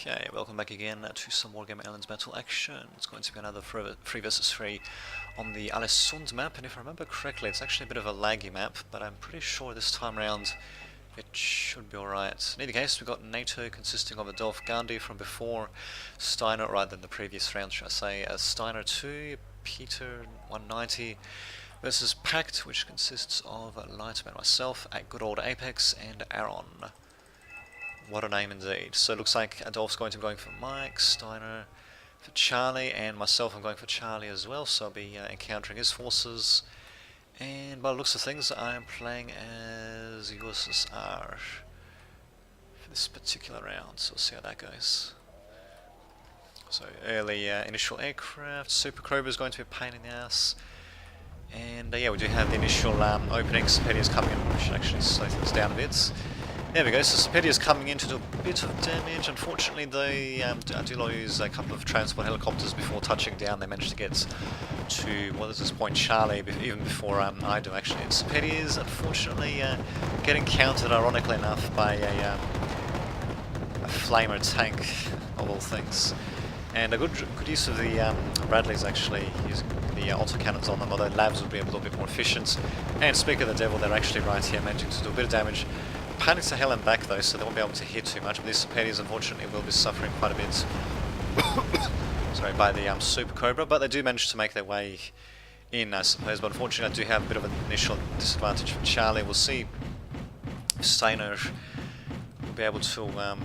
Okay, welcome back again to some Wargame Airland Battle action. It's going to be another 3 versus 3 on the Alesund map, and if I remember correctly, it's actually a bit of a laggy map, but I'm pretty sure this time around it should be alright. In any case, we've got NATO consisting of Adolf Gandhi from before, Steiner, rather than the previous round, should I say, Steiner 2, Peter 190, versus Pact, which consists of Lightman, myself, a good old Apex, and Aaron. What a name indeed. So it looks like Adolf's going to be going for Mike, Steiner for Charlie, and myself I'm going for Charlie as well, so I'll be encountering his forces. And by the looks of things, I am playing as USSR for this particular round, so we'll see how that goes. So early initial aircraft, Super Cobra is going to be a pain in the ass. And yeah, we do have the initial opening. Sepedia's coming in. We should actually slow things down a bit. There we go, so Sepedia's coming in to do a bit of damage. Unfortunately, they do lose a couple of transport helicopters before touching down. They managed to get to, what is this point, Charlie, even before I do actually. And Sepedia's unfortunately getting countered, ironically enough, by a flamer tank, of all things. And a good use of the Bradleys actually, using the autocannons on them, although labs would be a little bit more efficient. And speak of the devil, they're actually right here, managing to do a bit of damage. Panics to hell and back though, so they won't be able to hit too much, but these Sepedias unfortunately will be suffering quite a bit sorry, by the Super Cobra, but they do manage to make their way in, I suppose. But unfortunately I do have a bit of an initial disadvantage from Charlie. We'll see if Steiner will be able to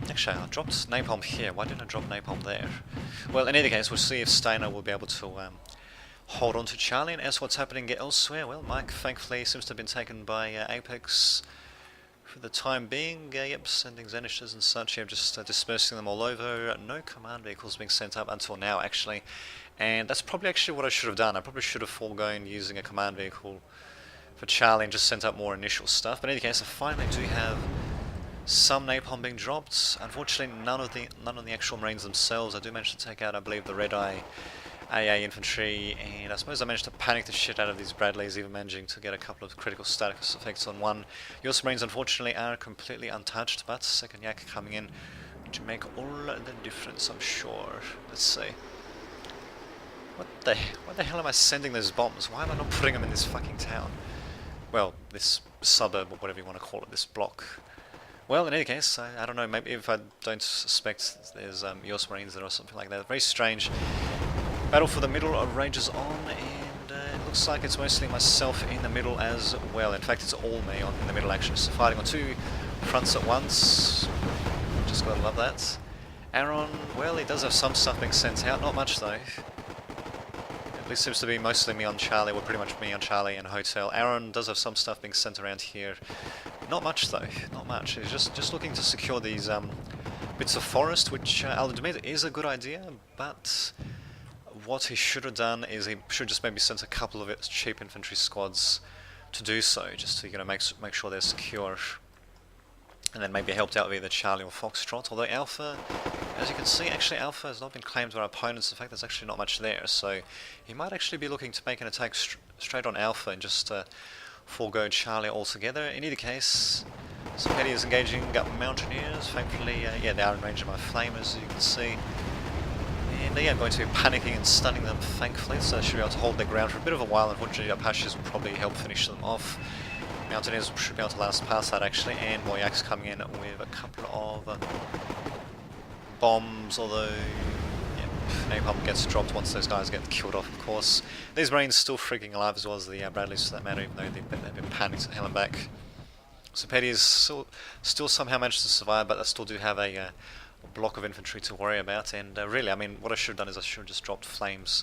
actually I dropped napalm here. Why didn't I drop napalm there? Well, in any case, we'll see if Steiner will be able to hold on to Charlie. And as what's happening elsewhere, well, Mike thankfully seems to have been taken by Apex for the time being. Yep, sending Zenishers and such, yeah, just dispersing them all over. No command vehicles being sent up until now, actually. And that's probably actually what I should have done. I probably should have foregone using a command vehicle for Charlie and just sent up more initial stuff. But in any case, I finally do have some napalm being dropped. Unfortunately, none of the actual Marines themselves. I do manage to take out, I believe, the Red Eye AA infantry, and I suppose I managed to panic the shit out of these Bradleys, even managing to get a couple of critical status effects on one. US Marines unfortunately are completely untouched, but second yak coming in to make all the difference, I'm sure. Let's see. What the hell am I sending those bombs? Why am I not putting them in this fucking town? Well, this suburb, or whatever you want to call it, this block. Well, in any case, I don't know, maybe if I don't suspect there's US Marines there or something like that. Very strange. Battle for the middle rages on, and it looks like it's mostly myself in the middle as well. In fact, it's all me in the middle actually, so fighting on two fronts at once. Just gotta love that. Aaron, well, he does have some stuff being sent out, not much though. At least seems to be mostly me on Charlie, well, pretty much me on Charlie and Hotel. Aaron does have some stuff being sent around here. Not much though, not much. He's just looking to secure these bits of forest, which I'll admit is a good idea, but what he should have done is he should just maybe sent a couple of cheap infantry squads to do so, just to make sure they're secure, and then maybe helped out with either Charlie or Foxtrot. Although Alpha, as you can see, actually Alpha has not been claimed by our opponents. In fact, there's actually not much there, so he might actually be looking to make an attack straight on Alpha and just forego Charlie altogether. In either case, Sepedia is engaging Mountaineers. Thankfully, yeah, they are in range of my flamers, as you can see. And yeah, I'm going to be panicking and stunning them, thankfully, so they should be able to hold their ground for a bit of a while. Unfortunately, Apaches will probably help finish them off. Mountaineers should be able to last past that, actually, and more Yaks coming in with a couple of bombs, although yeah, napalm gets dropped once those guys get killed off, of course. These Marines still freaking alive, as well as the Bradleys for that matter, even though they've been panicked to hell and back. Sepedia's still somehow managed to survive, but they still do have a block of infantry to worry about, and really, I mean, what I should have done is I should have just dropped flames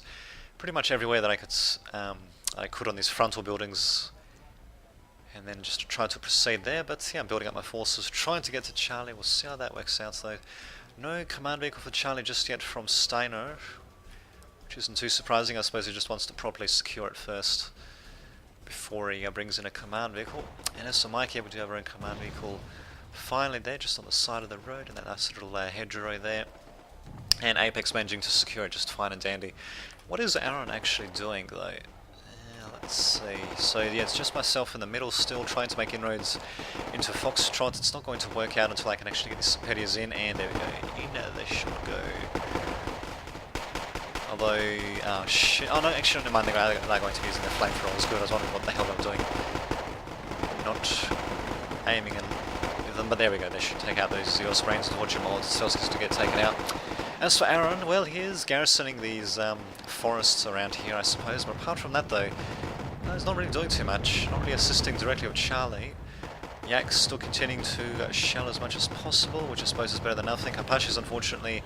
pretty much everywhere that I could on these frontal buildings, and then just try to proceed there. But yeah, I'm building up my forces, trying to get to Charlie. We'll see how that works out though. No command vehicle for Charlie just yet from Steiner, which isn't too surprising. I suppose he just wants to properly secure it first before he brings in a command vehicle. And as for Mike, yeah, we do have our own command vehicle finally there, just on the side of the road, and that nice little hedgerow there. And Apex managing to secure it just fine and dandy. What is Aaron actually doing though? Let's see. So yeah, it's just myself in the middle still trying to make inroads into Foxtrot. It's not going to work out until I can actually get these Superiors in, and there we go. In they should go. Although, oh shit. Oh no, actually never mind, they're going to be using their flamethrowers. Good, I was wondering what the hell they were doing. Not aiming with them, but there we go. They should take out those Zeus brains and watch your Molotov to get taken out. As for Aaron, well, he is garrisoning these forests around here, I suppose. But apart from that, though, he's not really doing too much. Not really assisting directly with Charlie. Yak's still continuing to shell as much as possible, which I suppose is better than nothing. Apaches, unfortunately,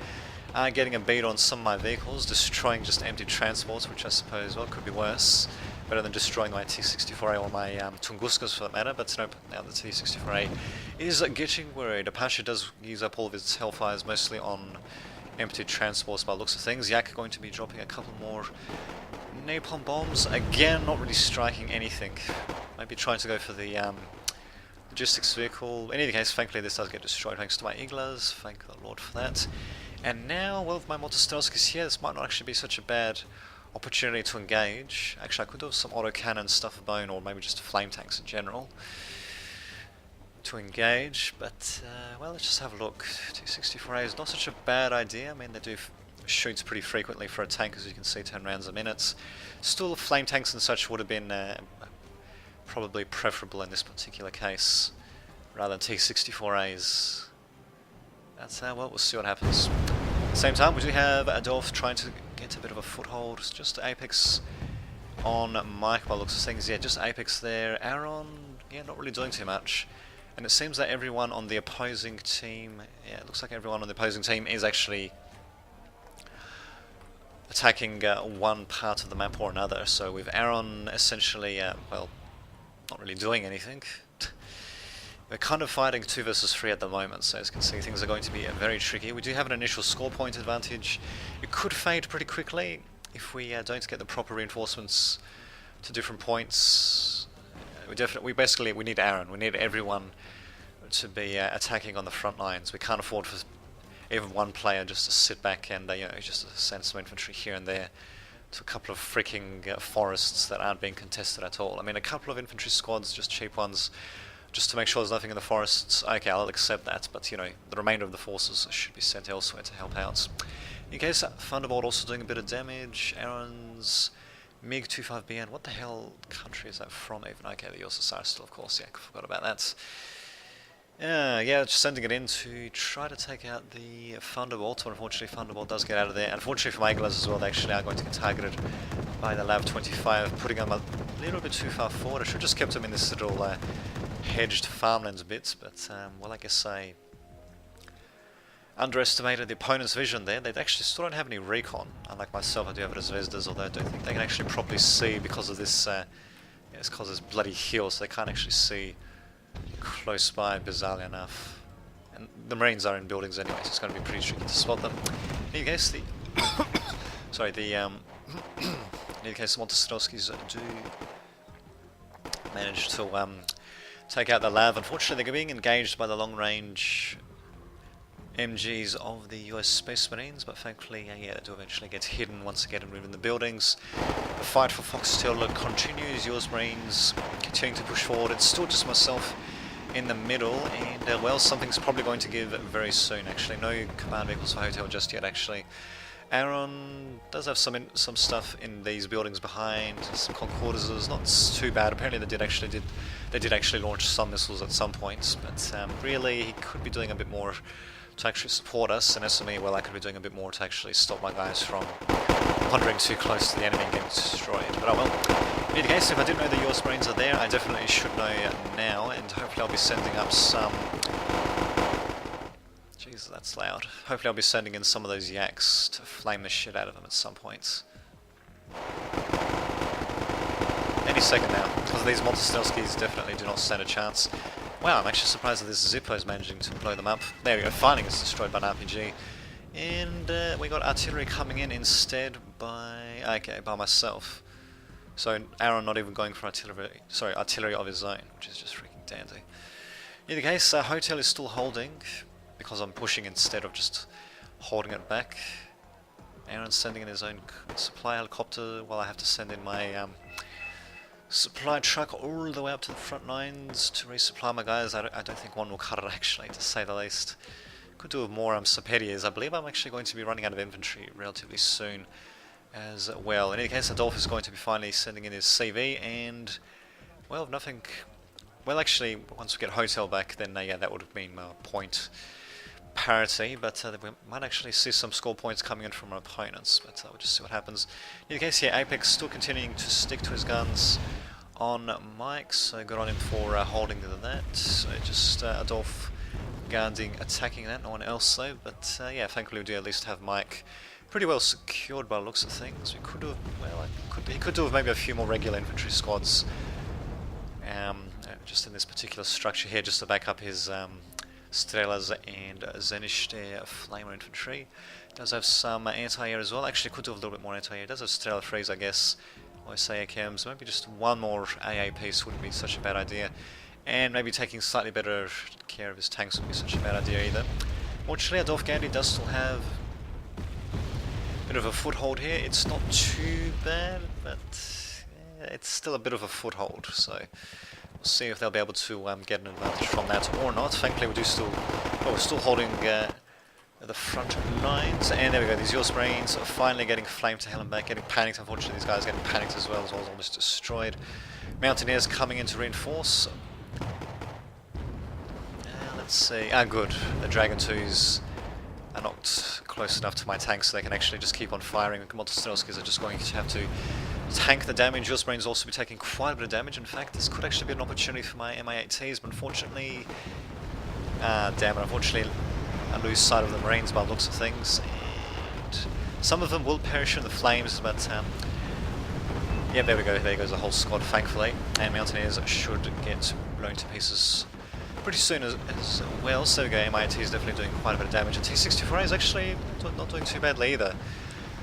are getting a beat on some of my vehicles, destroying just empty transports, which I suppose, well, could be worse. Better than destroying my T-64A or my Tunguskas for that matter, but nope, now the T-64A is getting worried. Apache does use up all of its hellfires, mostly on empty transports by the looks of things. Yak going to be dropping a couple more napalm bombs. Again, not really striking anything. Maybe trying to go for the logistics vehicle. In any case, thankfully this does get destroyed thanks to my Iglas. Thank the Lord for that. And now, well, with my Motostelskis here, this might not actually be such a bad opportunity to engage. Actually, I could do some autocannon stuff of bone, or maybe just flame tanks in general to engage, but well, let's just have a look. T-64A is not such a bad idea. I mean, they do shoot pretty frequently for a tank, as you can see, 10 rounds a minute. Still, flame tanks and such would have been probably preferable in this particular case, rather than T-64As. That's well, we'll see what happens. At the same time, we do have Adolf trying to get a bit of a foothold, just Apex on Mike by the looks of things. Yeah, just Apex there. Aaron, yeah, not really doing too much. And it seems that everyone on the opposing team, yeah, it looks like everyone on the opposing team is actually attacking one part of the map or another. So with Aaron essentially, well, not really doing anything. We're kind of fighting 2 versus 3 at the moment, so as you can see things are going to be very tricky. We do have an initial score point advantage. It could fade pretty quickly if we don't get the proper reinforcements to different points. We basically need Aaron. We need everyone to be attacking on the front lines. We can't afford for even one player just to sit back and you know, just send some infantry here and there to a couple of freaking forests that aren't being contested at all. I mean, a couple of infantry squads, just cheap ones, just to make sure there's nothing in the forests. Okay, I'll accept that, but you know, the remainder of the forces should be sent elsewhere to help out. In case Thunderbolt also doing a bit of damage. Aaron's MiG-25BN, what the hell country is that from even? Okay, the USSR still, of course, yeah, forgot about that. Yeah, just sending it in to try to take out the Thunderbolt, but unfortunately Thunderbolt does get out of there. Unfortunately for my Iglas as well, they actually are going to get targeted by the LAV-25, putting them a little bit too far forward. I should have just kept them in this little hedged farmlands bits, but well, I guess I underestimated the opponent's vision there. They actually still don't have any recon. Unlike myself, I do have it as Zvezdas, although I don't think they can actually properly see because of this, it's because of this bloody hill, so they can't actually see close by, bizarrely enough. And the Marines are in buildings anyway, so it's going to be pretty tricky to spot them. In any case, the sorry, the in any case, the Montesquieu's do manage to take out the LAV. Unfortunately, they're being engaged by the long-range MGs of the US Space Marines, but thankfully, yeah, they do eventually get hidden once they get in the buildings. The fight for Foxtail continues. US Marines continuing to push forward. It's still just myself in the middle, and well, something's probably going to give very soon. Actually, no command vehicles for Hotel just yet. Actually, Aaron does have some stuff in these buildings behind, some Concordases. Not too bad. Apparently, they did actually launch some missiles at some points, but really, he could be doing a bit more to actually support us, and SME, well, I could be doing a bit more to actually stop my guys from wandering too close to the enemy and getting destroyed. But oh well. In any case, if I didn't know the US Marines are there, I definitely should know now, and hopefully I'll be sending up some... Jeez, that's loud. Hopefully I'll be sending in some of those Yaks to flame the shit out of them at some point. Any second now, because these Montestelskis definitely do not stand a chance. Wow, I'm actually surprised that this Zippo is managing to blow them up. There we go, Finding is destroyed by an RPG. And we got artillery coming in instead by myself. So Aaron not even going for artillery of his own, which is just freaking dandy. In any case, Hotel is still holding, because I'm pushing instead of just holding it back. Aaron's sending in his own supply helicopter, while I have to send in my supply truck all the way up to the front lines to resupply my guys. I don't think one will cut it, actually, to say the least. Could do with more Sapediers. I believe I'm actually going to be running out of infantry relatively soon as well. In any case, Adolf is going to be finally sending in his CV, and, well, nothing... Well, actually, once we get Hotel back, then, yeah, that would have been point parity, but we might actually see some score points coming in from our opponents, but we'll just see what happens. In any case, yeah, Apex still continuing to stick to his guns on Mike, so good on him for holding to that. So just Adolf guarding, attacking that, no one else though, but yeah, thankfully we do at least have Mike pretty well secured by the looks of things. We could have, well, he could do with maybe a few more regular infantry squads, just in this particular structure here, just to back up his Strelas and Zeniste Flamer infantry. Does have some anti-air as well. Actually, could do a little bit more anti-air. Does have Strela Freeze, I guess. Or say AKMs. Maybe just one more AA piece wouldn't be such a bad idea. And maybe taking slightly better care of his tanks wouldn't be such a bad idea either. Fortunately, Adolf Gandhi does still have a bit of a foothold here. It's not too bad, but yeah, it's still a bit of a foothold. So we'll see if they'll be able to get an advantage from that or not. Thankfully, we do still, well, we're still holding the front lines, and there we go. These Yours Brains are finally getting flamed to hell and back, getting panicked. Unfortunately, these guys are getting panicked as well almost destroyed. Mountaineers coming in to reinforce. Let's see. Ah, good. The Dragon 2s are not close enough to my tanks, so they can actually just keep on firing. The Motostrelskis are just going to have to tank the damage. Yours Brains also be taking quite a bit of damage. In fact, this could actually be an opportunity for my MI8Ts, but unfortunately, damn it, unfortunately, I lose sight of the Marines by the looks of things, and some of them will perish in the flames, but yeah, there we go, there goes the whole squad, thankfully, and Mountaineers should get blown to pieces pretty soon as well. So there we go, MIT is definitely doing quite a bit of damage, and T64A is actually not doing too badly either,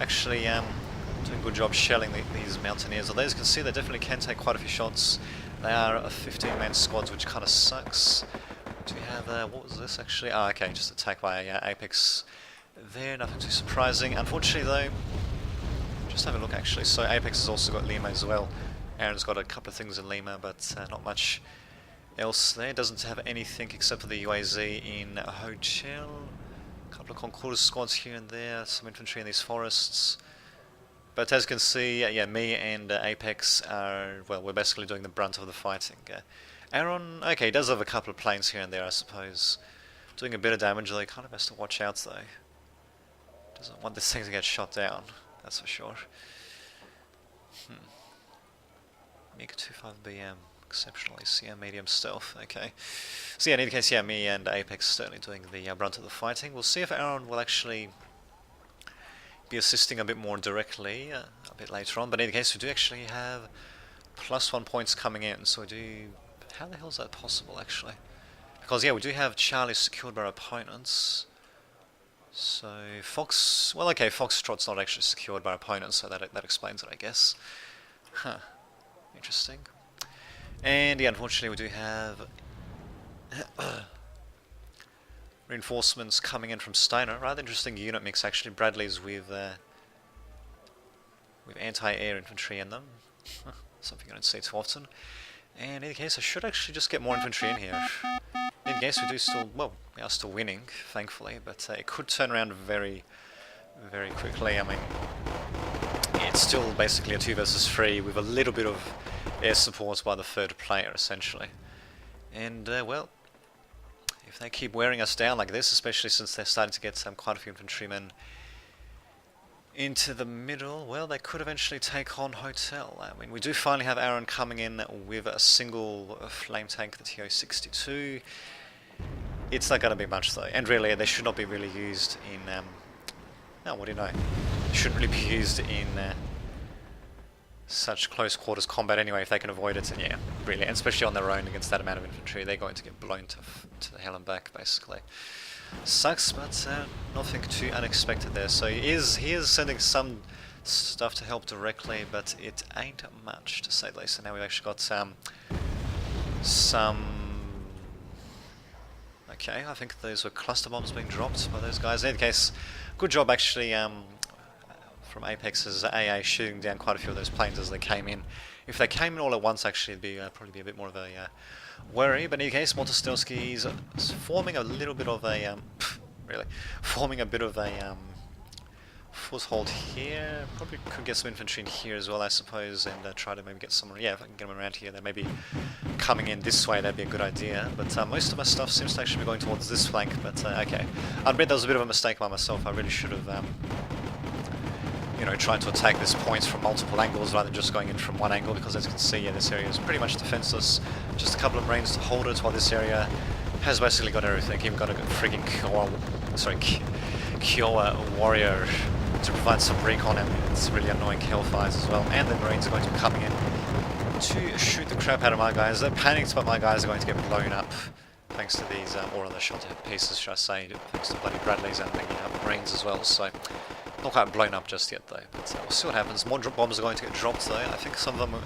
actually doing a good job shelling these Mountaineers, although as you can see they definitely can take quite a few shots. They are a 15-man squad, which kind of sucks. Do we have, what was this actually? Ah, okay, just attacked by Apex there, nothing too surprising. Unfortunately though, just have a look actually, so Apex has also got Lima as well. Aaron's got a couple of things in Lima, but not much else there. Doesn't have anything except for the UAZ in a hotel. A couple of Concordas squads here and there, some infantry in these forests. But as you can see, yeah, me and Apex are, well, we're basically doing the brunt of the fighting. Aaron, okay, he does have a couple of planes here and there, I suppose. Doing a bit of damage, though he kind of has to watch out, though. Doesn't want this thing to get shot down, that's for sure. MiG-25BM, exceptional ACM, medium stealth, okay. So yeah, in any case, yeah, me and Apex certainly doing the brunt of the fighting. We'll see if Aaron will actually be assisting a bit more directly a bit later on, but in any case, we do actually have +1 points coming in, so we do... How the hell is that possible, actually? Because, yeah, we do have Charlie secured by our opponents. So, Fox... Well, okay, Foxtrot's not actually secured by our opponents, so that explains it, I guess. Huh. Interesting. And, yeah, unfortunately, we do have... reinforcements coming in from Steiner. Rather interesting unit mix, actually. Bradley's with anti-air infantry in them. Something I don't see too often. And in any case, I should actually just get more infantry in here. In any case, we do still, well, we are still winning, thankfully, but it could turn around very, very quickly. I mean, it's still basically a 2 versus 3 with a little bit of air support by the third player, essentially. And, well, if they keep wearing us down like this, especially since they're starting to get quite a few infantrymen into the middle, well, they could eventually take on Hotel. I mean, we do finally have Aaron coming in with a single flame tank, the TO-62. It's not going to be much though, and really, they should not be really used in, no, what do you know? They shouldn't really be used in such close quarters combat anyway, if they can avoid it, and yeah, really, and especially on their own against that amount of infantry, they're going to get blown to the hell and back, basically. Sucks, but nothing too unexpected there. So he is sending some stuff to help directly, but it ain't much, to say the least. So now we've actually got some... Okay, I think those were cluster bombs being dropped by those guys. In any case, good job actually from Apex's AA shooting down quite a few of those planes as they came in. If they came in all at once, actually, it'd be probably be a bit more of a worry. But in any case, Montestelski's forming a little bit of a really forming a bit of a foothold here. Probably could get some infantry in here as well, I suppose, and try to maybe get some. Yeah, if I can get them around here, then maybe coming in this way, that'd be a good idea. But most of my stuff seems to actually be going towards this flank. But okay, I admit that was a bit of a mistake by myself. I really should have. You know, trying to attack this point from multiple angles rather than just going in from one angle, because as you can see, yeah, this area is pretty much defenseless. Just a couple of Marines to hold it, while this area has basically got everything. Even got a freaking Kiowa warrior to provide some recon, and it's really annoying hellfires as well. And the Marines are going to be coming in to shoot the crap out of my guys. They're panicked, but my guys are going to get blown up thanks to these, or on the shot pieces, should I say, thanks to bloody Bradleys and the Marines as well. So. Not quite blown up just yet though, but we'll see what happens. More bombs are going to get dropped though. I think some of them are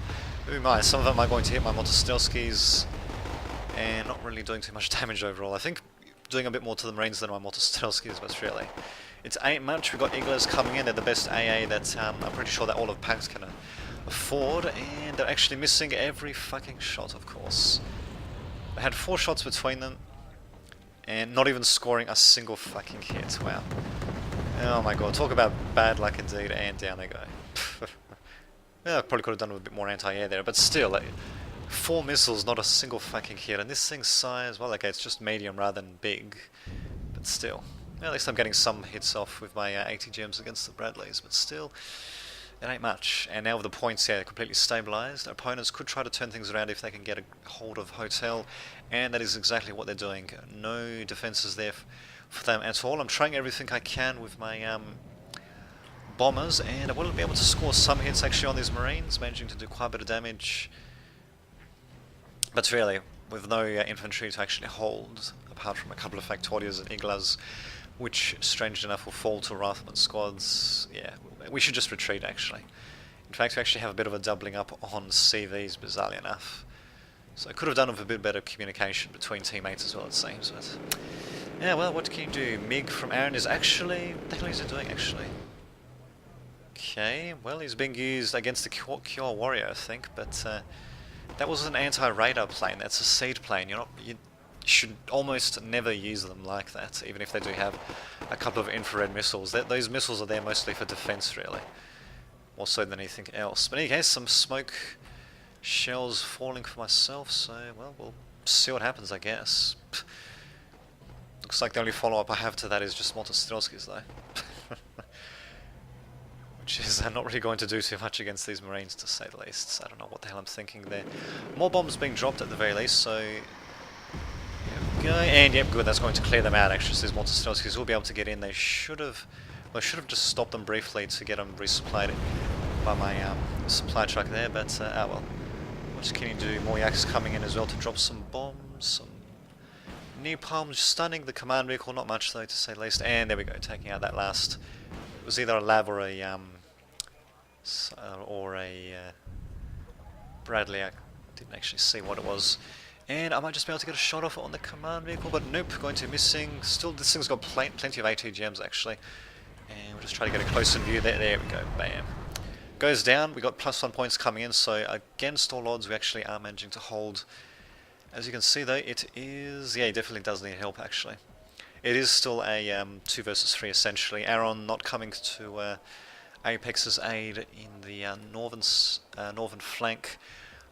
going to hit my Montestelskis and not really doing too much damage overall. I think doing a bit more to the Marines than my Montestelskis, but really. It's ain't much. We've got Eaglers coming in. They're the best AA that I'm pretty sure that all of PAX can afford, and they're actually missing every fucking shot, of course. They had 4 shots between them and not even scoring a single fucking hit. Wow. Oh my god, talk about bad luck indeed, and down they go. Yeah, I probably could have done with a bit more anti-air there, but still, like, 4 missiles, not a single fucking hit, and this thing's size, well, okay, it's just medium rather than big, but still. At least I'm getting some hits off with my 80 gems against the Bradleys, but still, it ain't much. And now with the points here completely stabilised, opponents could try to turn things around if they can get a hold of Hotel, and that is exactly what they're doing. No defences there for them at all. I'm trying everything I can with my bombers, and I will be able to score some hits actually on these Marines, managing to do quite a bit of damage. But really, with no infantry to actually hold, apart from a couple of Factorias and Iglas, which, strangely enough, will fall to Wrathman squads, yeah, we should just retreat actually. In fact, we actually have a bit of a doubling up on CVs, bizarrely enough. So I could have done with a bit better communication between teammates as well, it seems, but... yeah, well, what can you do? Mig from Aaron is actually... what the hell is he doing, actually? Okay, well, he's being used against the Cure Warrior, I think, but that was an anti-radar plane. That's a seed plane. You should almost never use them like that, even if they do have a couple of infrared missiles. Those missiles are there mostly for defense, really, more so than anything else. But in any case, some smoke shells falling for myself, so, well, we'll see what happens, I guess. Looks like the only follow-up I have to that is just Montestelski's, though. Which is not really going to do too much against these Marines, to say the least. So I don't know what the hell I'm thinking there. More bombs being dropped at the very least, so... here we go. And yep, good, that's going to clear them out, actually. So these Montestelski's will be able to get in. They should have... well, I should have just stopped them briefly to get them resupplied by my supply truck there, but, ah well. What can you do? More Yaks coming in as well to drop some bombs, some... napalm, stunning the command vehicle, not much though, to say the least. And there we go, taking out that last... it was either a Lav or a Bradley. I didn't actually see what it was. And I might just be able to get a shot off on the command vehicle, but nope, going to be missing. Still, this thing's got plenty of AT gems actually. And we'll just try to get a closer view there. There we go, bam. Goes down, we got +1 points coming in, so against all odds we actually are managing to hold. As you can see though, it is... yeah, it definitely does need help actually. It is still a 2 versus 3 essentially. Aaron not coming to Apex's aid in the northern flank.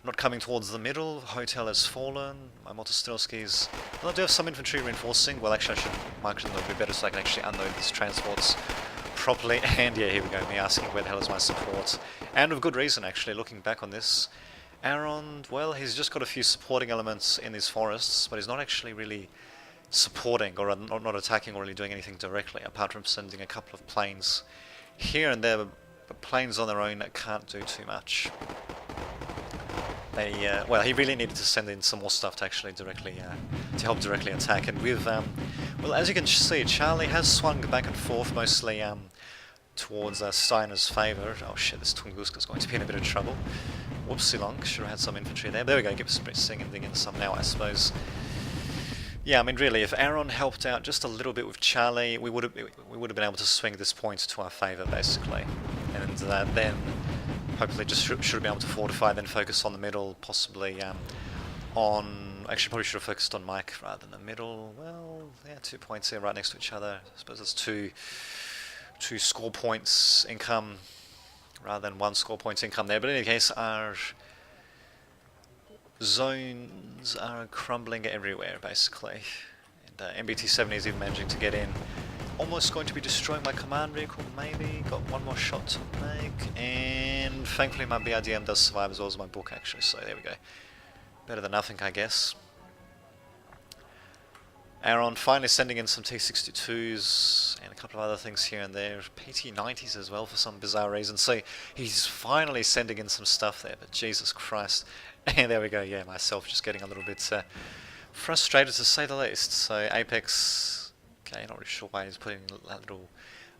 Not coming towards the middle. Hotel has fallen. My Montestelski's... well, I do have some infantry reinforcing. Well, actually I should mark them a little bit better so I can actually unload these transports properly. And yeah, here we go, me asking where the hell is my support. And with good reason actually, looking back on this. Aaron, well, he's just got a few supporting elements in these forests, but he's not actually really supporting or not attacking or really doing anything directly, apart from sending a couple of planes here and there, but planes on their own can't do too much. They, well, he really needed to send in some more stuff to actually directly, to help directly attack, and with, well, as you can see, Charlie has swung back and forth, mostly towards Steiner's favour. Oh shit, this Tunguska's going to be in a bit of trouble. Whoopsie long, should have had some infantry there. There we go, give us singing in some now, I suppose. Yeah, I mean, really, if Aaron helped out just a little bit with Charlie, we would have been able to swing this point to our favour, basically. And then hopefully just should be able to fortify, then focus on the middle, possibly on... Actually, probably should have focused on Mike rather than the middle. Well, yeah, 2 points here right next to each other. I suppose it's two score points income rather than 1 score points income there. But in any case, our zones are crumbling everywhere, basically. And MBT-70 is even managing to get in. Almost going to be destroying my command vehicle, maybe. Got one more shot to make. And thankfully my BRDM does survive as well as my book, actually. So there we go. Better than nothing, I guess. Aaron finally sending in some T-62s and a couple of other things here and there. PT-90s as well for some bizarre reason. So he's finally sending in some stuff there, but Jesus Christ. And there we go, yeah, myself just getting a little bit frustrated to say the least. So Apex, okay, not really sure why he's putting that little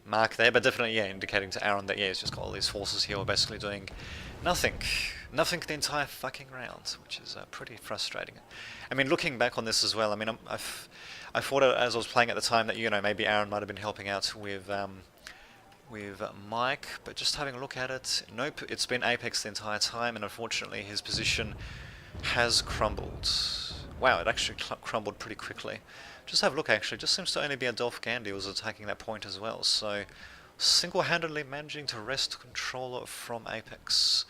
mark there, but definitely, yeah, indicating to Aaron that, yeah, he's just got all these forces here, basically doing nothing. Nothing the entire fucking round, which is pretty frustrating. I mean, looking back on this as well, I mean, I thought as I was playing at the time that, you know, maybe Aaron might have been helping out with Mike, but just having a look at it, nope, it's been Apex the entire time, and unfortunately his position has crumbled. Wow, it actually crumbled pretty quickly. Just have a look, actually, just seems to only be Adolf Gandhi was attacking that point as well, so single-handedly managing to wrest control from Apex.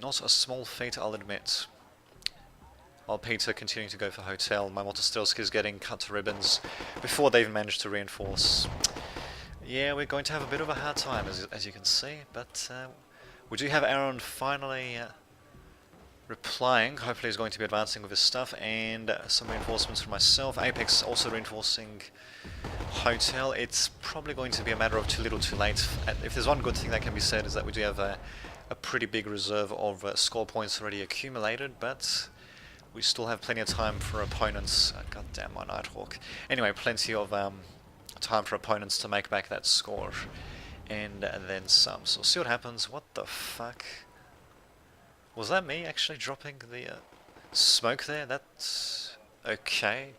Not a small feat, I'll admit. While Peter continuing to go for Hotel, my Motostelski is getting cut to ribbons before they even managed to reinforce. Yeah, we're going to have a bit of a hard time, as you can see, but we do have Aaron finally replying. Hopefully he's going to be advancing with his stuff, and some reinforcements for myself. Apex also reinforcing Hotel. It's probably going to be a matter of too little too late. If there's one good thing that can be said, is that we do have a pretty big reserve of score points already accumulated, but we still have plenty of time for opponents. God damn my Nighthawk. Anyway, plenty of time for opponents to make back that score, and then some. So we'll see what happens. What the fuck? Was that me actually dropping the smoke there? That's okay.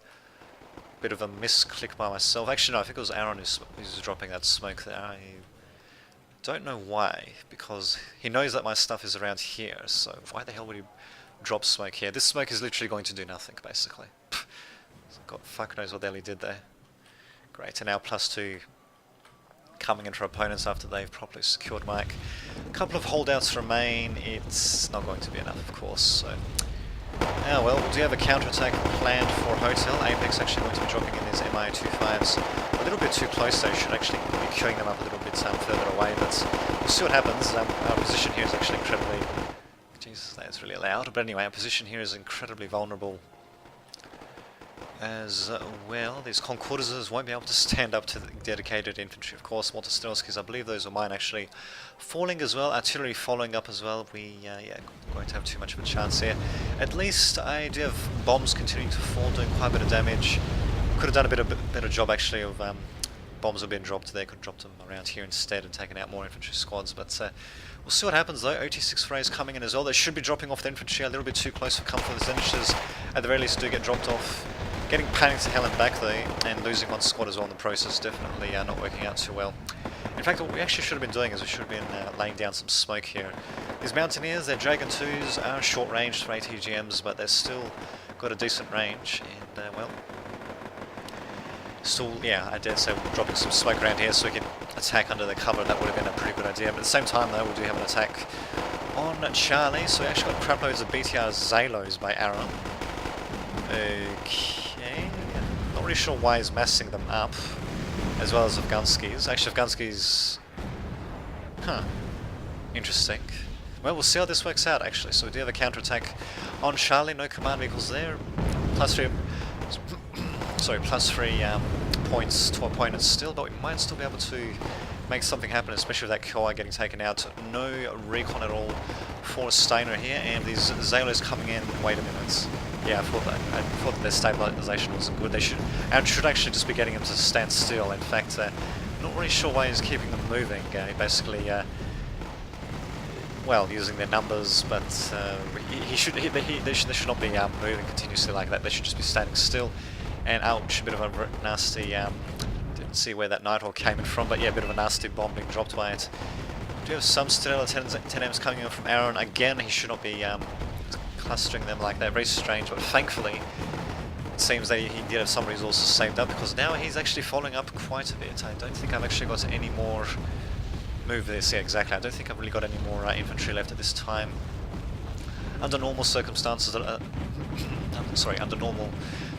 Bit of a misclick by myself. Actually, no, I think it was Aaron who's dropping that smoke there. I don't know why, because he knows that my stuff is around here, so why the hell would he drop smoke here? This smoke is literally going to do nothing, basically. God, fuck knows what the hell he did there. Great, and now +2 coming in for opponents after they've properly secured Mike. A couple of holdouts remain. It's not going to be enough, of course, so... Ah, well, we do have a counterattack planned for Hotel. Apex actually going to be dropping in his MI-25s. A little bit too close, though. Should actually be queuing them up a little bit further away, but we'll see what happens. Our position here is actually incredibly... Jesus, that's really loud. But anyway, our position here is incredibly vulnerable as well. These Concordances won't be able to stand up to the dedicated infantry, of course. Motostelskis, I believe those are mine, actually falling as well. Artillery following up as well. We, yeah, going to have too much of a chance here. At least I do have bombs continuing to fall, doing quite a bit of damage. Could have done a better job, actually, of bombs have been dropped there. Could have dropped them around here instead and taken out more infantry squads, but we'll see what happens, though. OT6 Frays coming in as well. They should be dropping off the infantry a little bit too close for comfort. The Zenitors, at the very least, do get dropped off. Getting panicked to hell and back, though, and losing one squad as well in the process, definitely not working out too well. In fact, what we actually should have been doing is we should have been laying down some smoke here. These Mountaineers, their Dragon 2s are short range for ATGMs, but they've still got a decent range, and, well, still, yeah, I dare say we're dropping some smoke around here so we can attack under the cover. That would have been a pretty good idea, but at the same time, though, we do have an attack on Charlie, so we actually got crap loads of BTR Zalos by Aaron. Okay, not really sure why he's massing them up, as well as Afghanskis. Actually, Afghanskis... Huh. Interesting. Well, we'll see how this works out, actually. So we do have a counterattack on Charlie, no command vehicles there. +3... sorry, +3 points to opponents still, but we might still be able to make something happen, especially with that Koi getting taken out. No recon at all for Steiner here, and these Zalos coming in. Wait a minute. Yeah, I thought that their stabilization wasn't good. They should actually just be getting them to stand still. In fact, not really sure why he's keeping them moving. Basically, well, using their numbers, but they should not be moving continuously like that. They should just be standing still. And ouch, a bit of a nasty. Didn't see where that Nighthawk came in from, but yeah, a bit of a nasty bomb being dropped by it. do have some still 10Ms coming in from Aaron. Again, he should not be clustering them like that. Very strange, but thankfully it seems that he did have some resources saved up, because now he's actually following up quite a bit. I don't think I've actually got any more... Move this, yeah, exactly. I don't think I've really got any more infantry left at this time. Under normal circumstances, under normal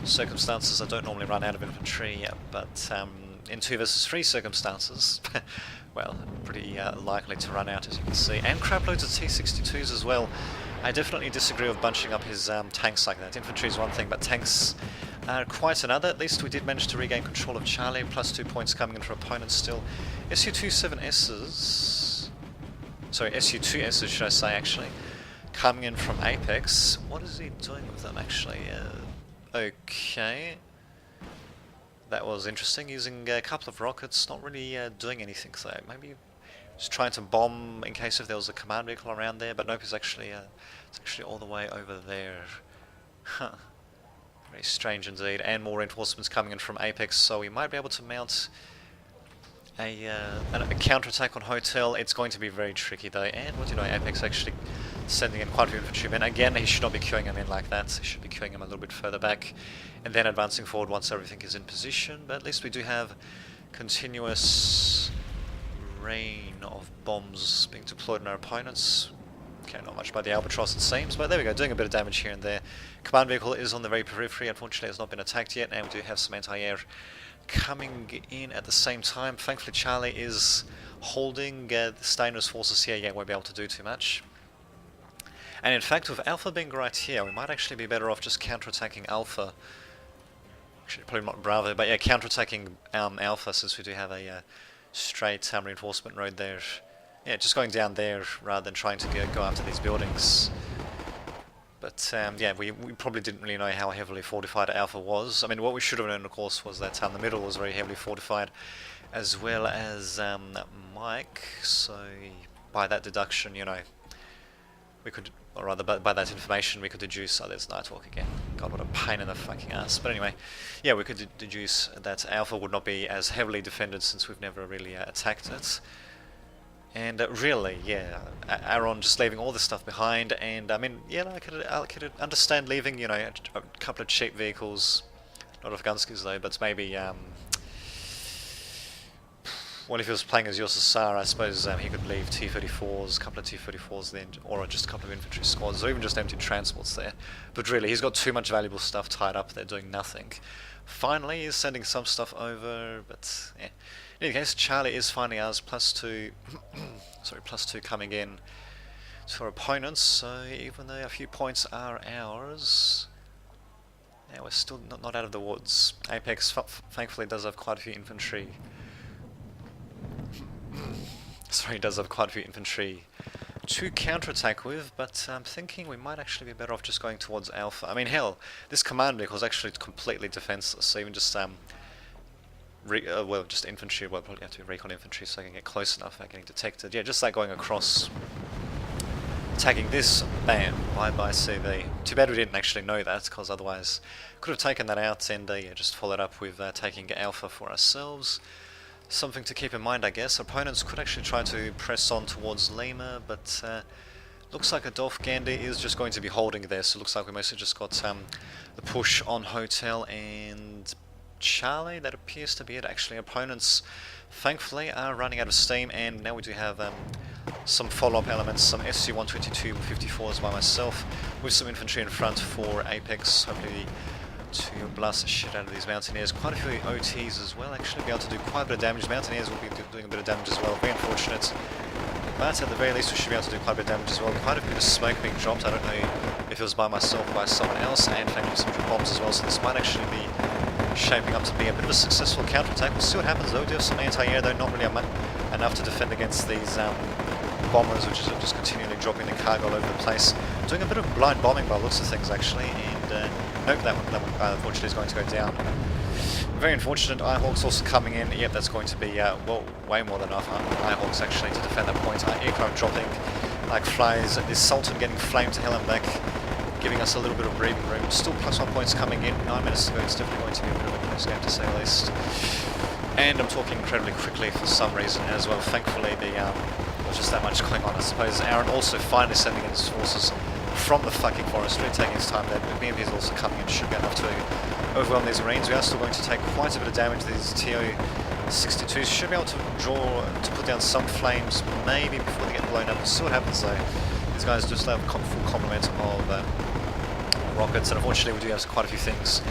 circumstances I don't normally run out of infantry, but in 2 versus 3 circumstances, well, pretty likely to run out, as you can see. And crap loads of T-62s as well. I definitely disagree with bunching up his tanks like that. Infantry is one thing, but tanks are quite another. At least we did manage to regain control of Charlie, plus 2 points coming in for opponents still. Su-27Ss, sorry, Su-2Ss should I say actually, coming in from Apex. What is he doing with them actually? Okay. That was interesting, using a couple of rockets, not really doing anything though. Maybe just trying to bomb in case if there was a command vehicle around there, but nope, it's actually all the way over there. Huh. Very strange indeed, and more reinforcements coming in from Apex, so we might be able to mount a counterattack on Hotel. It's going to be very tricky though, and what do you know, Apex actually sending in quite a few infantrymen. Again, he should not be queuing them in like that, he should be queuing them a little bit further back, and then advancing forward once everything is in position, but at least we do have continuous rain of bombs being deployed on our opponents. Okay, not much by the Albatross it seems, but there we go, doing a bit of damage here and there. Command vehicle is on the very periphery, unfortunately it has not been attacked yet, and we do have some anti-air coming in at the same time. Thankfully Charlie is holding the Steiner's forces here. Yeah, won't be able to do too much. And in fact, with Alpha being right here, we might actually be better off just counter-attacking Alpha. Actually, probably not Bravo, but yeah, counter-attacking Alpha, since we do have a straight reinforcement road there. Yeah, just going down there rather than trying to go after these buildings. But yeah, we probably didn't really know how heavily fortified Alpha was. I mean, what we should have known, of course, was that the middle was very heavily fortified, as well as Mike. So by that deduction, you know, we could, or rather by that information, we could deduce, oh, there's Nighthawk again. God, what a pain in the fucking ass. But anyway, yeah, we could deduce that Alpha would not be as heavily defended since we've never really attacked it. And really, yeah, Aaron just leaving all this stuff behind, and I mean, yeah, I could understand leaving, you know, a couple of cheap vehicles, not of Gunskis though, but maybe, well, if he was playing as Yossasar, I suppose he could leave T-34s, a couple of T-34s then, or just a couple of infantry squads, or even just empty transports there. But really, he's got too much valuable stuff tied up there doing nothing. Finally, he's sending some stuff over, but yeah. In any case, Charlie is finding ours, +2, sorry, +2 coming in to our opponents, so even though a few points are ours, yeah, we're still not out of the woods. Apex thankfully does have quite a few infantry. Sorry, does have quite a few infantry to counterattack with, but I'm thinking we might actually be better off just going towards Alpha. I mean, hell, this command vehicle is actually completely defenseless, so even just well, just infantry, well, probably have to be recon infantry so I can get close enough without getting detected. Yeah, just like going across, attacking this, bam, bye-bye CV. Too bad we didn't actually know that, because otherwise could have taken that out and yeah, just followed up with taking Alpha for ourselves. Something to keep in mind, I guess. Opponents could actually try to press on towards Lima, but looks like Adolf Gandhi is just going to be holding there, so it looks like we mostly just got the push on Hotel and Charlie. That appears to be it actually. Opponents thankfully are running out of steam, and now we do have some follow-up elements, some SU-122 54s by myself, with some infantry in front for Apex, hopefully to blast the shit out of these Mountaineers. Quite a few OTs as well, actually, be able to do quite a bit of damage. Mountaineers will be doing a bit of damage as well, very unfortunate. But at the very least we should be able to do quite a bit of damage as well. Quite a bit of smoke being dropped, I don't know if it was by myself or by someone else, and thankfully some bombs as well, so this might actually be shaping up to be a bit of a successful counterattack. We'll see what happens though. We do have some anti-air though, not really enough to defend against these bombers, which is just continually dropping the cargo all over the place. Doing a bit of blind bombing by the looks of things actually, and nope, that one unfortunately is going to go down. Very unfortunate. Eyehawks also coming in. Yep, that's going to be well, way more than enough Eyehawks actually to defend that point. Aircraft dropping like flies. This Sultan getting flamed to hell and back, giving us a little bit of breathing room. Still +1 points coming in. 9 minutes to go. It's definitely going to be a bit of a close game to say the least. And I'm talking incredibly quickly for some reason as well. Thankfully the just that much going on. I suppose Aaron also finally sending in his forces from the fucking forest, really taking his time there, but BMP is also coming in, should be enough to overwhelm these Marines. We are still going to take quite a bit of damage. These TO-62s should be able to put down some flames, maybe before they get blown up. We'll see what happens though. These guys just have full complement of rockets, and unfortunately we do have quite a few things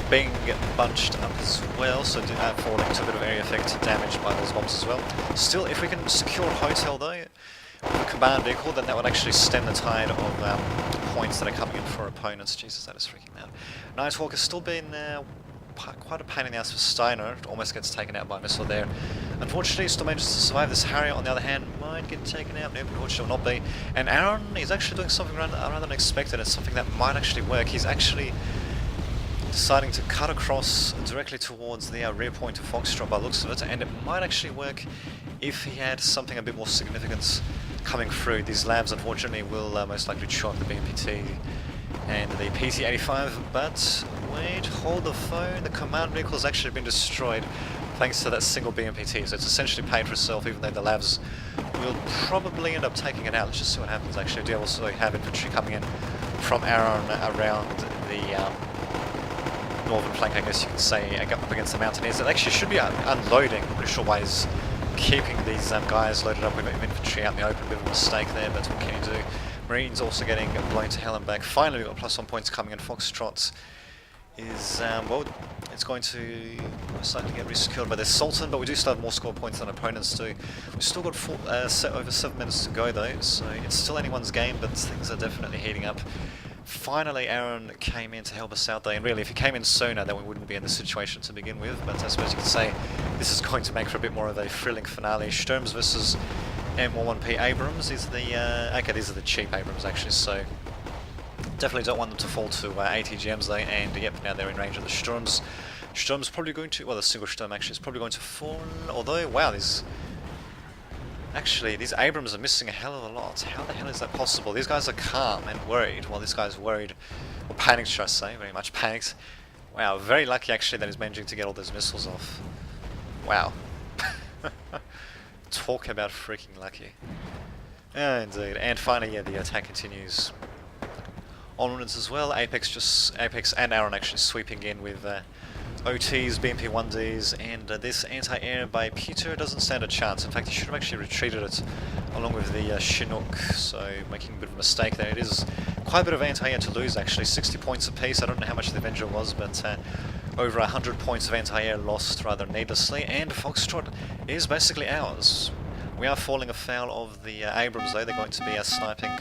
being bunched up as well, so do have falling to a bit of area effect damage by those bombs as well. Still, if we can secure a hotel though, with a command vehicle, then that would actually stem the tide of points that are coming in for opponents. Jesus, that is freaking loud. Nighthawk has still been quite a pain in the ass for Steiner. It almost gets taken out by a missile there. Unfortunately, he still manages to survive. This Harrier, on the other hand, might get taken out. No, unfortunately will not be. And Aaron is actually doing something rather unexpected. It's something that might actually work. He's actually deciding to cut across directly towards the rear point of Foxtrot by the looks of it, and it might actually work if he had something a bit more significant coming through. These labs unfortunately will most likely choke the BMPT and the PT-85, but wait, hold the phone, the command vehicle has actually been destroyed thanks to that single BMPT, so it's essentially paid for itself, even though the labs will probably end up taking it out. Let's just see what happens actually. We do also have infantry coming in from Aaron around the northern flank, I guess you could say, up against the Mountaineers. It actually should be unloading. I'm pretty sure why he's keeping these guys loaded up with infantry out in the open. A bit of a mistake there, but what can you do? Marines also getting blown to hell and back. Finally, we've got +1 points coming in. Foxtrot is, well, it's going to most likely get resecured by their Sultan, but we do still have more score points than opponents do. We've still got over 7 minutes to go though, so it's still anyone's game, but things are definitely heating up. Finally, Aaron came in to help us out there, and really, if he came in sooner, then we wouldn't be in this situation to begin with, but I suppose you could say this is going to make for a bit more of a thrilling finale. Sturms versus M11P Abrams. These are the, okay, these are the cheap Abrams actually, so definitely don't want them to fall to ATGMs though, and yep, now they're in range of the Sturms. Sturm's probably going to, well, the single Sturm actually is probably going to fall, although, wow, actually, these Abrams are missing a hell of a lot. How the hell is that possible? These guys are calm and worried, while this guy's worried, or panicked, should I say, very much panicked. Wow, very lucky actually that he's managing to get all those missiles off. Wow. Talk about freaking lucky. Yeah, indeed. And finally, yeah, the attack continues onwards as well. Apex and Aaron actually sweeping in with OTs, BMP-1Ds, and this anti-air by Peter doesn't stand a chance. In fact, he should have actually retreated it along with the Chinook, so making a bit of a mistake there. It is quite a bit of anti-air to lose actually, 60 points apiece. I don't know how much the Avenger was, but over 100 points of anti-air lost rather needlessly, and Foxtrot is basically ours. We are falling afoul of the Abrams though. They're going to be sniping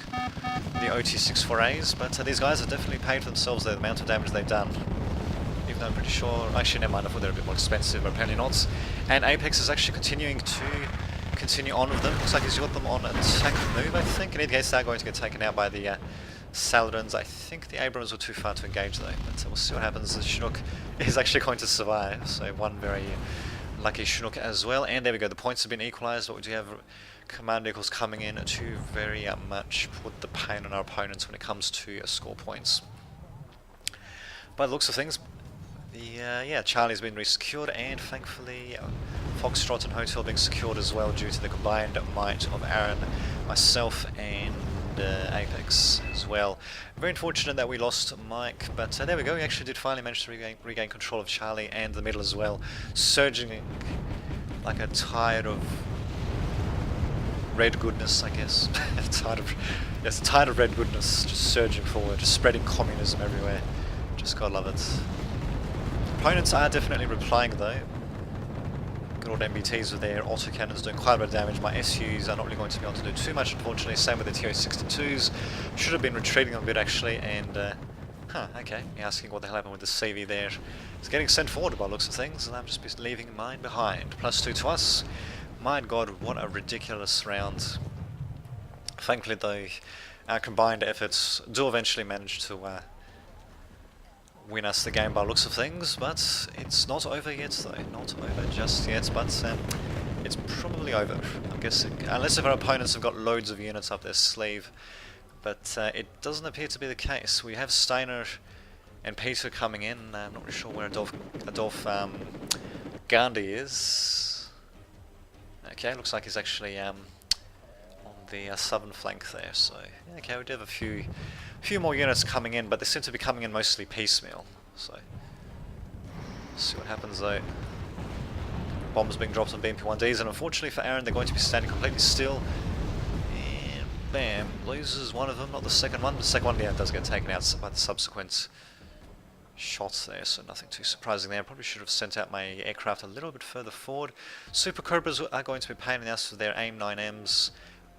the OT-64As, but these guys have definitely paid for themselves the amount of damage they've done. Even though I'm pretty sure, actually never mind, I thought they're a bit more expensive, but apparently not. And Apex is actually continuing to continue on with them. Looks like he's got them on attack move, I think. In any case, they're going to get taken out by the Saladins. I think the Abrams were too far to engage though, but we'll see what happens. The Chinook is actually going to survive, so one very lucky Chinook as well. And there we go, the points have been equalised, but we do have command vehicles coming in to very much put the pain on our opponents when it comes to score points. By the looks of things, yeah, Charlie's been resecured, and thankfully Foxtrot and Hotel being secured as well due to the combined might of Aaron, myself, and Apex as well. Very unfortunate that we lost Mike, but there we go, we actually did finally manage to regain control of Charlie and the middle as well, surging like a tide of red goodness, I guess. A tide of red goodness, just surging forward, just spreading communism everywhere. Just gotta love it. Opponents are definitely replying though. Good old MBTs with their autocannons doing quite a bit of damage. My SUs are not really going to be able to do too much, unfortunately. Same with the TO-62s. Should have been retreating a bit actually, and okay. You're asking what the hell happened with the CV there. It's getting sent forward by the looks of things, and I'm just leaving mine behind. +2 to us. My god, what a ridiculous round. Thankfully though, our combined efforts do eventually manage to win us the game by looks of things, but it's not over yet though, not over just yet, but it's probably over, I'm guessing, unless if our opponents have got loads of units up their sleeve, but it doesn't appear to be the case. We have Steiner and Peter coming in. I'm not really sure where Adolf Gandhi is. Okay, looks like he's actually the southern flank there. So yeah, okay, we do have a few more units coming in, but they seem to be coming in mostly piecemeal. So let's see what happens though. Bombs being dropped on BMP-1Ds, and unfortunately for Aaron, they're going to be standing completely still. And bam, loses one of them, not the second one. The second one, yeah, does get taken out by the subsequent shots there, so nothing too surprising there. Probably should have sent out my aircraft a little bit further forward. Super Cobras are going to be pain in the ass with their AIM-9Ms.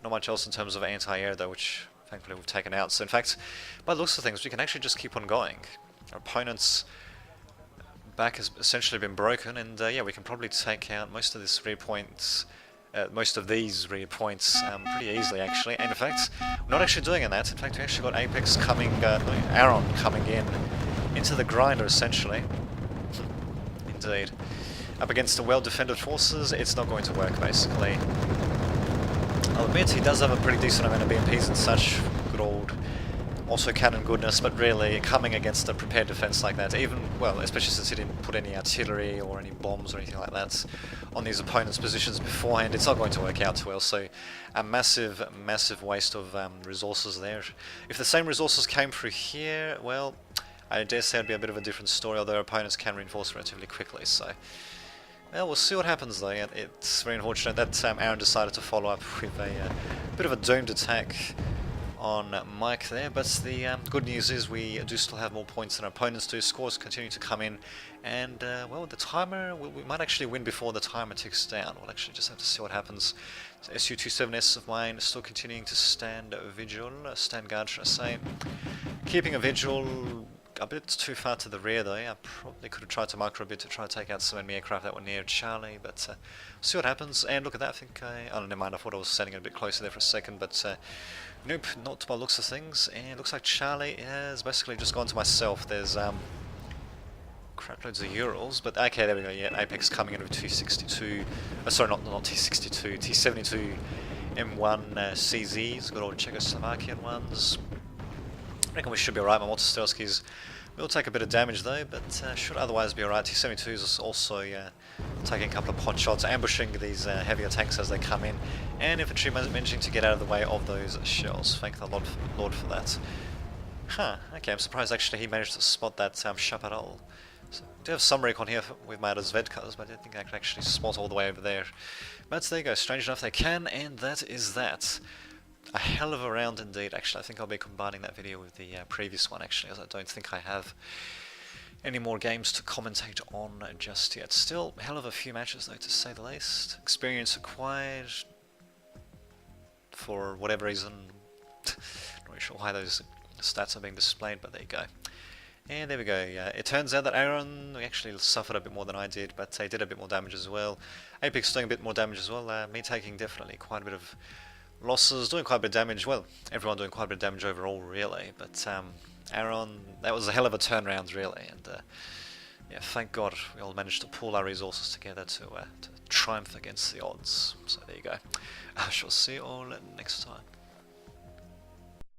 Not much else in terms of anti-air though, which thankfully we've taken out. So in fact, by the looks of things, we can actually just keep on going. Our opponent's back has essentially been broken, and yeah, we can probably take out most of this rear points, most of these rear points pretty easily actually. And in fact, we're not actually doing that. In fact, we actually got Apex coming, Aaron coming in into the grinder essentially. Indeed. Up against the well-defended forces, it's not going to work basically. I'll admit he does have a pretty decent amount of BMPs and such, good old also cannon goodness, but really coming against a prepared defense like that, even, well, especially since he didn't put any artillery or any bombs or anything like that on these opponents' positions beforehand, it's not going to work out too well. So a massive waste of resources there. If the same resources came through here, well, I dare say it'd be a bit of a different story, although opponents can reinforce relatively quickly. So well, we'll see what happens though. It's very unfortunate that Aaron decided to follow up with a bit of a doomed attack on Mike there, but the good news is we do still have more points than our opponents do. Scores continue to come in, and well, the timer, we might actually win before the timer ticks down. We'll actually just have to see what happens. So Su-27S of mine is still continuing to stand guard, should I say. Keeping a vigil a bit too far to the rear though. I probably could have tried to micro a bit to try to take out some enemy aircraft that were near Charlie, but we'll see what happens. And look at that, I think oh, never mind, I thought I was standing a bit closer there for a second, but nope, not by looks of things. And it looks like Charlie has basically just gone to myself. There's craploads of Urals, but okay, there we go. Yeah, Apex coming in with T62, sorry, not T62, T72 M1 CZs, good old Czechoslovakian ones. I reckon we should be alright. My Motostelskis will take a bit of damage though, but should otherwise be alright. T-72 is also taking a couple of pot shots, ambushing these heavier tanks as they come in, and infantry managing to get out of the way of those shells. Thank the Lord for that. Huh, okay, I'm surprised actually he managed to spot that Chaparral. So, we do have some recon here with my Zvedkas, but I don't think I can actually spot all the way over there. But there you go, strange enough they can, and that is that. A hell of a round indeed. Actually, I think I'll be combining that video with the previous one actually, as I don't think I have any more games to commentate on just yet. Still, hell of a few matches though, to say the least. Experience acquired for whatever reason. Not really sure why those stats are being displayed, but there you go. And there we go. It turns out that Aaron actually suffered a bit more than I did, but he did a bit more damage as well. Apex doing a bit more damage as well. Me taking definitely quite a bit of losses, doing quite a bit of damage. Well, everyone doing quite a bit of damage overall, really. But Aaron, that was a hell of a turnaround, really. And yeah, thank God we all managed to pull our resources together to triumph against the odds. So there you go. I shall see you all next time.